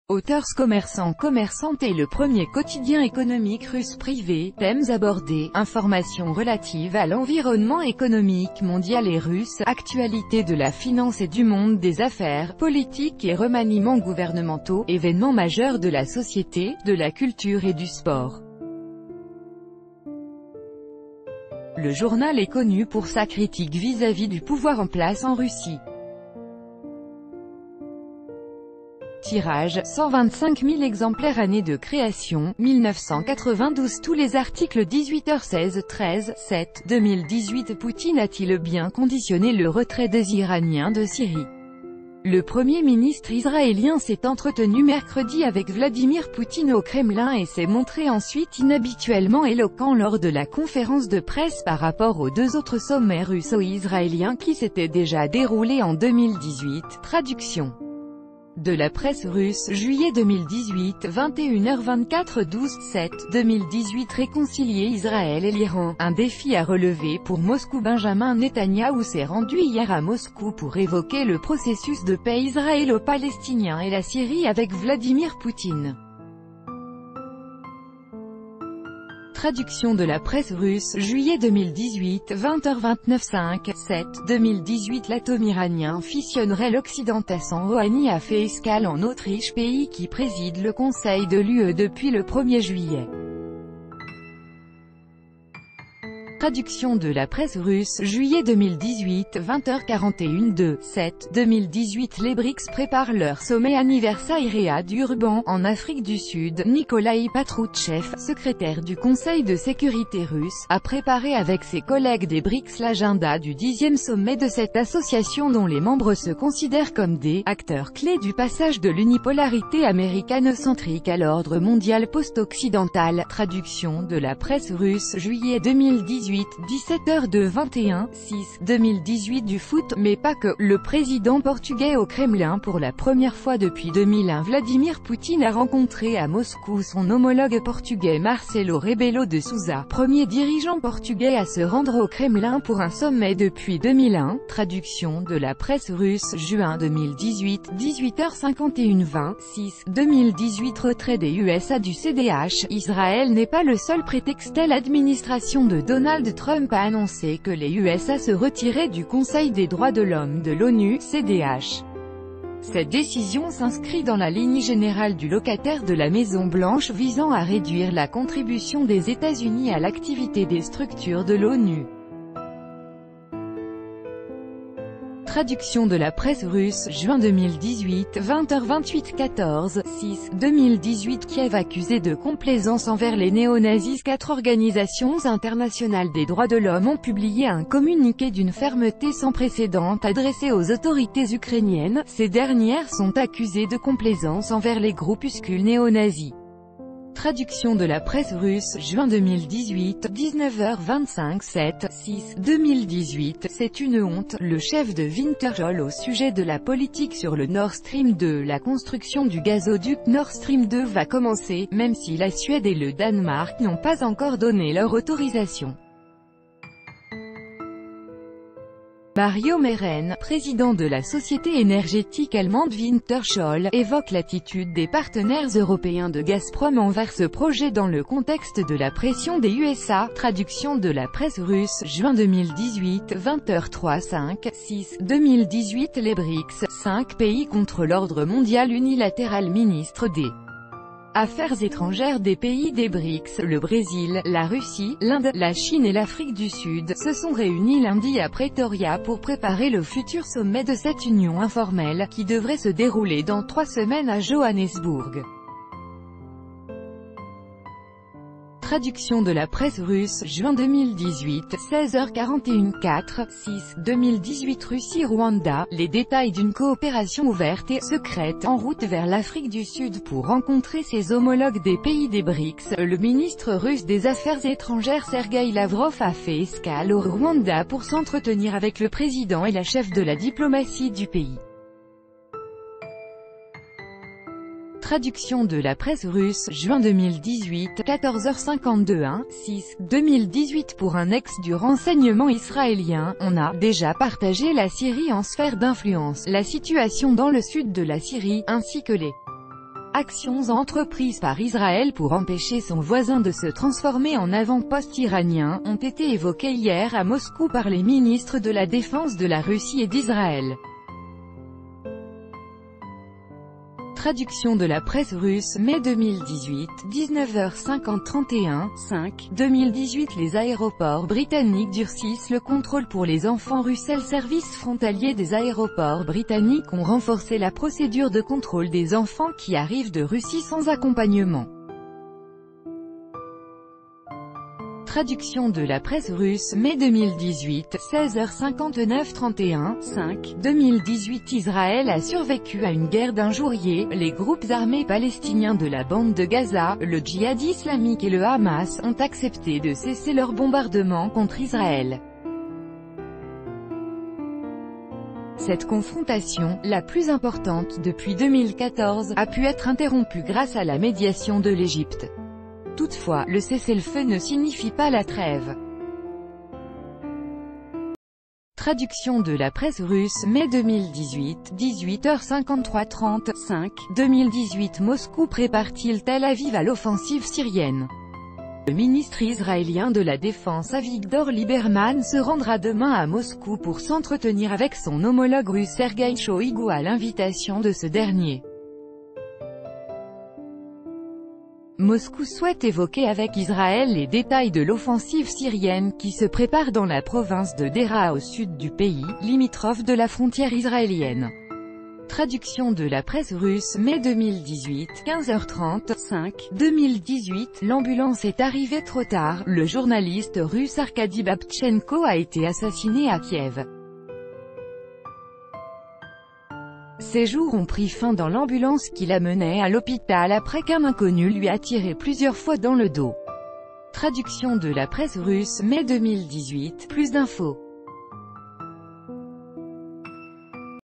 Authors commerçante est le premier quotidien économique russe privé, thèmes abordés, informations relatives à l'environnement économique mondial et russe, actualité de la finance et du monde des affaires, politique et remaniements gouvernementaux, événements majeurs de la société, de la culture et du sport. Le journal est connu pour sa critique vis-à-vis du pouvoir en place en Russie. Tirage, 125 000 exemplaires. Année de création, 1992. Tous les articles 18h16 13 7 2018. Poutine a-t-il bien conditionné le retrait des Iraniens de Syrie? Le Premier ministre israélien s'est entretenu mercredi avec Vladimir Poutine au Kremlin et s'est montré ensuite inhabituellement éloquent lors de la conférence de presse par rapport aux deux autres sommets russo-israéliens qui s'étaient déjà déroulés en 2018. Traduction de la presse russe, juillet 2018, 21h24 12/7 2018. Réconcilier Israël et l'Iran, un défi à relever pour Moscou. Benjamin Netanyahou s'est rendu hier à Moscou pour évoquer le processus de paix israélo-palestinien et la Syrie avec Vladimir Poutine. Traduction de la presse russe, juillet 2018, 20h29 5/7 2018. L'atome iranien fissionnerait l'Occident. Hassan Rouhani a fait escale en Autriche, pays qui préside le Conseil de l'UE depuis le 1er juillet. Traduction de la presse russe, juillet 2018, 20h41 2/7 2018. Les BRICS préparent leur sommet anniversaire à Durban, en Afrique du Sud. Nikolaï Patrouchev, secrétaire du Conseil de sécurité russe, a préparé avec ses collègues des BRICS l'agenda du 10e sommet de cette association dont les membres se considèrent comme des acteurs clés du passage de l'unipolarité américano-centrique à l'ordre mondial post-occidental. Traduction de la presse russe, juillet 2018, 17h de 21/6 2018. Du foot, mais pas que. Le président portugais au Kremlin. Pour la première fois depuis 2001, Vladimir Poutine a rencontré à Moscou son homologue portugais Marcelo Rebelo de Sousa, premier dirigeant portugais à se rendre au Kremlin pour un sommet depuis 2001. Traduction de la presse russe, juin 2018, 18h51 20/6 2018. Retrait des USA du CDH. Israël n'est pas le seul prétexte. L'administration de Donald Trump a annoncé que les USA se retiraient du Conseil des droits de l'homme de l'ONU, CDH. Cette décision s'inscrit dans la ligne générale du locataire de la Maison-Blanche visant à réduire la contribution des États-Unis à l'activité des structures de l'ONU. Traduction de la presse russe, juin 2018, 20h28 14/6 2018. Kiev accusé de complaisance envers les néo-nazis. 4 organisations internationales des droits de l'homme ont publié un communiqué d'une fermeté sans précédent adressé aux autorités ukrainiennes. Ces dernières sont accusées de complaisance envers les groupuscules néo-nazis. Traduction de la presse russe, juin 2018, 19h25 7/6 2018. C'est une honte, le chef de Wintershall au sujet de la politique sur le Nord Stream 2. La construction du gazoduc Nord Stream 2 va commencer, même si la Suède et le Danemark n'ont pas encore donné leur autorisation. Mario Mehren, président de la société énergétique allemande Wintershall, évoque l'attitude des partenaires européens de Gazprom envers ce projet dans le contexte de la pression des USA. Traduction de la presse russe, juin 2018, 20h03 5/6 2018. Les BRICS, 5 pays contre l'ordre mondial unilatéral. Ministre des Affaires étrangères des pays des BRICS, le Brésil, la Russie, l'Inde, la Chine et l'Afrique du Sud, se sont réunis lundi à Pretoria pour préparer le futur sommet de cette union informelle, qui devrait se dérouler dans 3 semaines à Johannesburg. Traduction de la presse russe, juin 2018, 16h41 4/6 2018. Russie-Rwanda, les détails d'une coopération ouverte et secrète en route vers l'Afrique du Sud pour rencontrer ses homologues des pays des BRICS. Le ministre russe des Affaires étrangères Sergueï Lavrov a fait escale au Rwanda pour s'entretenir avec le président et la chef de la diplomatie du pays. Traduction de la presse russe, juin 2018, 14h52 1/6 2018. Pour un ex du renseignement israélien, on a déjà partagé la Syrie en sphère d'influence, la situation dans le sud de la Syrie, ainsi que les Actions entreprises par Israël pour empêcher son voisin de se transformer en avant-poste iranien, ont été évoquées hier à Moscou par les ministres de la Défense de la Russie et d'Israël. Traduction de la presse russe, mai 2018, 19h50 5, 2018. Les aéroports britanniques durcissent le contrôle pour les enfants russes. Les services frontaliers des aéroports britanniques ont renforcé la procédure de contrôle des enfants qui arrivent de Russie sans accompagnement. Traduction de la presse russe, mai 2018, 16h59 5, 2018. Israël a survécu à une guerre d'injuriés. Les groupes armés palestiniens de la bande de Gaza, le Djihad islamique et le Hamas, ont accepté de cesser leur bombardement contre Israël. Cette confrontation, la plus importante depuis 2014, a pu être interrompue grâce à la médiation de l'Égypte. Toutefois, le cessez-le-feu ne signifie pas la trêve. Traduction de la presse russe, mai 2018, 18h53 5, 2018. Moscou prépare-t-il Tel Aviv à l'offensive syrienne? Le ministre israélien de la Défense Avigdor Lieberman se rendra demain à Moscou pour s'entretenir avec son homologue russe Sergueï Shoïgu à l'invitation de ce dernier. Moscou souhaite évoquer avec Israël les détails de l'offensive syrienne qui se prépare dans la province de Deraa au sud du pays, limitrophe de la frontière israélienne. Traduction de la presse russe, mai 2018, 15h30 5, 2018. L'ambulance est arrivée trop tard. Le journaliste russe Arkady Babchenko a été assassiné à Kiev. Ses jours ont pris fin dans l'ambulance qui l'amenait à l'hôpital après qu'un inconnu lui a tiré plusieurs fois dans le dos. Traduction de la presse russe, mai 2018, plus d'infos.